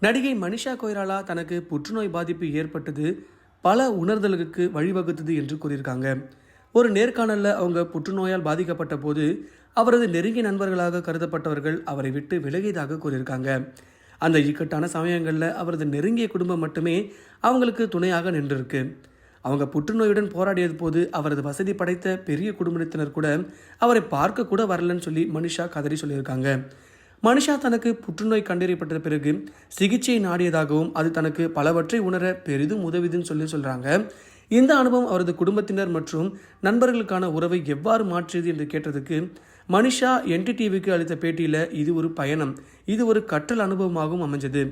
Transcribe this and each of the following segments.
நடிகை மனிஷா கொய்ராலா தனக்கு புற்றுநோய் பாதிப்பு ஏற்பட்டது பல உணர்தலுக்கு வழிவகுத்தது என்று கூறியிருக்காங்க. ஒரு நேர்காணலில் அவங்க புற்றுநோயால் பாதிக்கப்பட்ட போது அவரது நெருங்கிய நண்பர்களாக கருதப்பட்டவர்கள் அவரை விட்டு விலகியதாக கூறியிருக்காங்க. அந்த இக்கட்டான சமயங்களில் அவரது நெருங்கிய குடும்பம் மட்டுமே அவங்களுக்கு துணையாக நின்றிருக்கு. அவங்க புற்றுநோயுடன் போராடியது போது அவரது வசதி படைத்த பெரிய குடும்பத்தினர் கூட அவரை பார்க்க கூட வரலன்னு சொல்லி மனிஷா கதறி சொல்லியிருக்காங்க. மனிஷா தனக்கு புற்றுநோய் கண்டறியப்பட்ட பிறகு சிகிச்சை நாடியதாகவும் அது தனக்கு பலவற்றை உணர பெரிதும் உதவிதுன்னு சொல்கிறாங்க. இந்த அனுபவம் அவரது குடும்பத்தினர் மற்றும் நண்பர்களுக்கான உறவை எவ்வாறு மாற்றியது என்று கேட்டதுக்கு மனிஷா NDTVக்கு அளித்த பேட்டியில் இது ஒரு பயணம், இது ஒரு கற்றல் அனுபவமாகவும் அமைஞ்சது.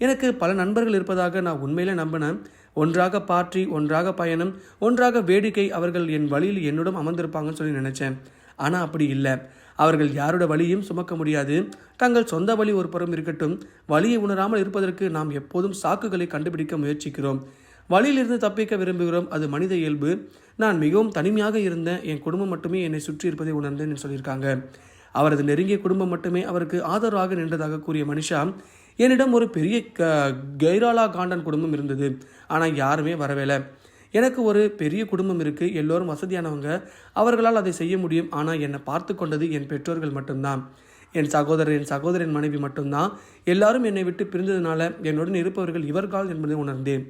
எனக்கு பல நண்பர்கள் இருப்பதாக நான் உண்மையில நம்பினேன். ஒன்றாக பார்ட்டி, ஒன்றாக பயணம், ஒன்றாக வேடிக்கை. அவர்கள் என் வழியில் என்னுடன் அமர்ந்திருப்பாங்கன்னு சொல்லி நினைச்சேன். ஆனால் அப்படி இல்லை. அவர்கள் யாரோட வழியும் சுமக்க முடியாது. தங்கள் சொந்த வழி ஒரு புறம் இருக்கட்டும், வழியை உணராமல் இருப்பதற்கு நாம் எப்போதும் சாக்குகளை கண்டுபிடிக்க முயற்சிக்கிறோம். வழியிலிருந்து தப்பிக்க விரும்புகிறோம். அது மனித இயல்பு. நான் மிகவும் தனிமையாக இருந்தேன். என் குடும்பம் மட்டுமே என்னை சுற்றி இருப்பதை உணர்ந்தேன் சொல்லியிருக்காங்க. அவரது நெருங்கிய குடும்பம் மட்டுமே அவருக்கு ஆதரவாக நின்றதாக கூறிய மனிஷா, என்னிடம் ஒரு பெரிய கைராலா காண்டன் குடும்பம் இருந்தது. ஆனால் யாருமே வரவேலை. எனக்கு ஒரு பெரிய குடும்பம் இருக்குது, எல்லோரும் வசதியானவங்க, அவர்களால் அதை செய்ய முடியும். ஆனால் என்னை பார்த்து கொண்டது என் பெற்றோர்கள் மட்டும்தான். என் சகோதரன் மனைவி மட்டும்தான். எல்லாரும் என்னை விட்டு பிரிந்ததுனால என்னுடன் இருப்பவர்கள் இவர்கள் என்பதை உணர்ந்தேன்.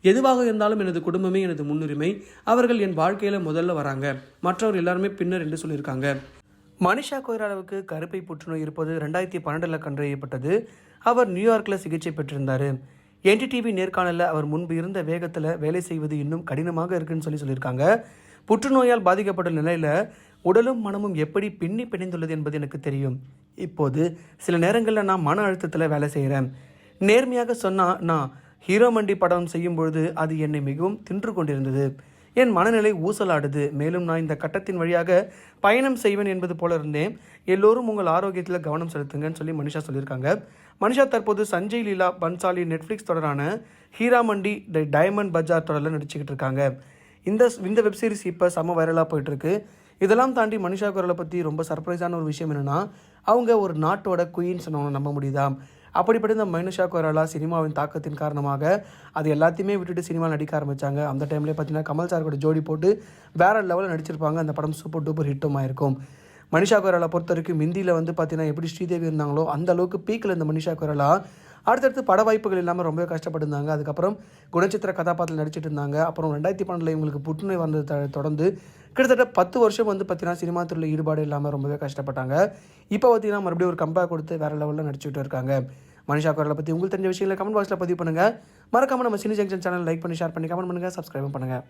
எதுவாக இருந்தாலும் எனது குடும்பமே எனது முன்னுரிமை. அவர்கள் என் வாழ்க்கையில் முதல்ல வராங்க, மற்றவர்கள் எல்லாருமே பின்னர் என்று சொல்லியிருக்காங்க. மனிஷா கொய்ராலாவுக்கு கருப்பை புற்றுநோய் இருப்பது 2012 கண்டறியப்பட்டது. அவர் நியூயார்க்கில் சிகிச்சை பெற்றிருந்தார். NDTV நேர்காணலில் அவர் முன்பு இருந்த வேகத்தில் வேலை செய்வது இன்னும் கடினமாக இருக்குன்னு சொல்லியிருக்காங்க. புற்றுநோயால் பாதிக்கப்பட்ட நிலையில் உடலும் மனமும் எப்படி பின்னி பிணைந்துள்ளது என்பது எனக்கு தெரியும். இப்போது சில நேரங்களில் நான் மன அழுத்தத்தில் வேலை செய்கிறேன். நேர்மையாக சொன்னால், நான் ஹீரோ மண்டி படம் செய்யும் பொழுது அது என்னை மிகவும் தின்று கொண்டிருந்தது. என் மனநிலை ஊசலாடுது. மேலும் நான் இந்த கட்டத்தின் வழியாக பயணம் செய்வேன் என்பது போல இருந்தேன். எல்லோரும் உங்கள் ஆரோக்கியத்தில் கவனம் செலுத்துங்கன்னு சொல்லி மனிஷா சொல்லியிருக்காங்க. மனிஷா தற்போது சஞ்சய் லீலா பன்சாலி நெட்ஃப்ளிக்ஸ் தொடரான ஹீரா மண்டி தி டைமண்ட் பஜார் தொடரில் நடிச்சுக்கிட்டு இருக்காங்க. இந்த வெப்சீரிஸ் இப்போ செம்ம வைரலாக போயிட்டுருக்கு. இதெல்லாம் தாண்டி மனிஷா கொய்ராலா பற்றி ரொம்ப சர்ப்ரைஸான ஒரு விஷயம் என்னென்னா, அவங்க ஒரு நாட்டோட குயின்னு சொன்னவங்க நம்ப முடியுதா? அப்படிப்பட்ட இந்த மனிஷா கொய்ராலா சினிமாவின் தாக்கத்தின் காரணமாக அது எல்லாத்தையுமே விட்டுட்டு சினிமாவில் நடிக்க ஆரம்பித்தாங்க. அந்த டைம்லேயே பார்த்தீங்கன்னா கமல் சார் கூட ஜோடி போட்டு வேறு லெவலில் நடிச்சிருப்பாங்க. அந்த படம் சூப்பர் டூப்பர் ஹிட்டும் ஆயிருக்கும். மனிஷா கொய்ராலா பொறுத்த வரைக்கும் ஹிந்தியில் பார்த்தீங்கன்னா எப்படி ஸ்ரீதேவி இருந்தாங்களோ அந்த அளவுக்கு பீக்கில் இந்த மனிஷா கொய்ராலா அடுத்தடுத்து பட வாய்ப்புகள் இல்லாமல் ரொம்பவே கஷ்டப்பட்டுருந்தாங்க. அதுக்கப்புறம் குணச்சித்திர கதாபாத்திரத்தில் நடிச்சிட்டு இருந்தாங்க. அப்புறம் 2012 இவங்களுக்கு புற்றுநோய் வந்தது தொடர்ந்து கிட்டத்தட்ட 10 வருஷம் பார்த்தீங்கன்னா சினிமா துறையில் ஈடுபாடு இல்லாமல் ரொம்பவே கஷ்டப்பட்டாங்க. இப்போ பார்த்தீங்கன்னா மறுபடியும் ஒரு கம்பேக் கொடுத்து வேறு லெவலில் நடிச்சுட்டு இருக்காங்க. மனிஷா கொய்ராலா பற்றி உங்களுக்கு தெரிஞ்ச விஷயங்களை கமெண்ட் பாக்ஸில் பதிவு பண்ணுங்கள். மறக்காமல் நம்ம சினி ஜங்ஷன் சேனல் லைக் பண்ணி ஷேர் பண்ணி கமெண்ட் பண்ணுங்கள், சப்ஸ்கிரைப் பண்ணுங்கள்.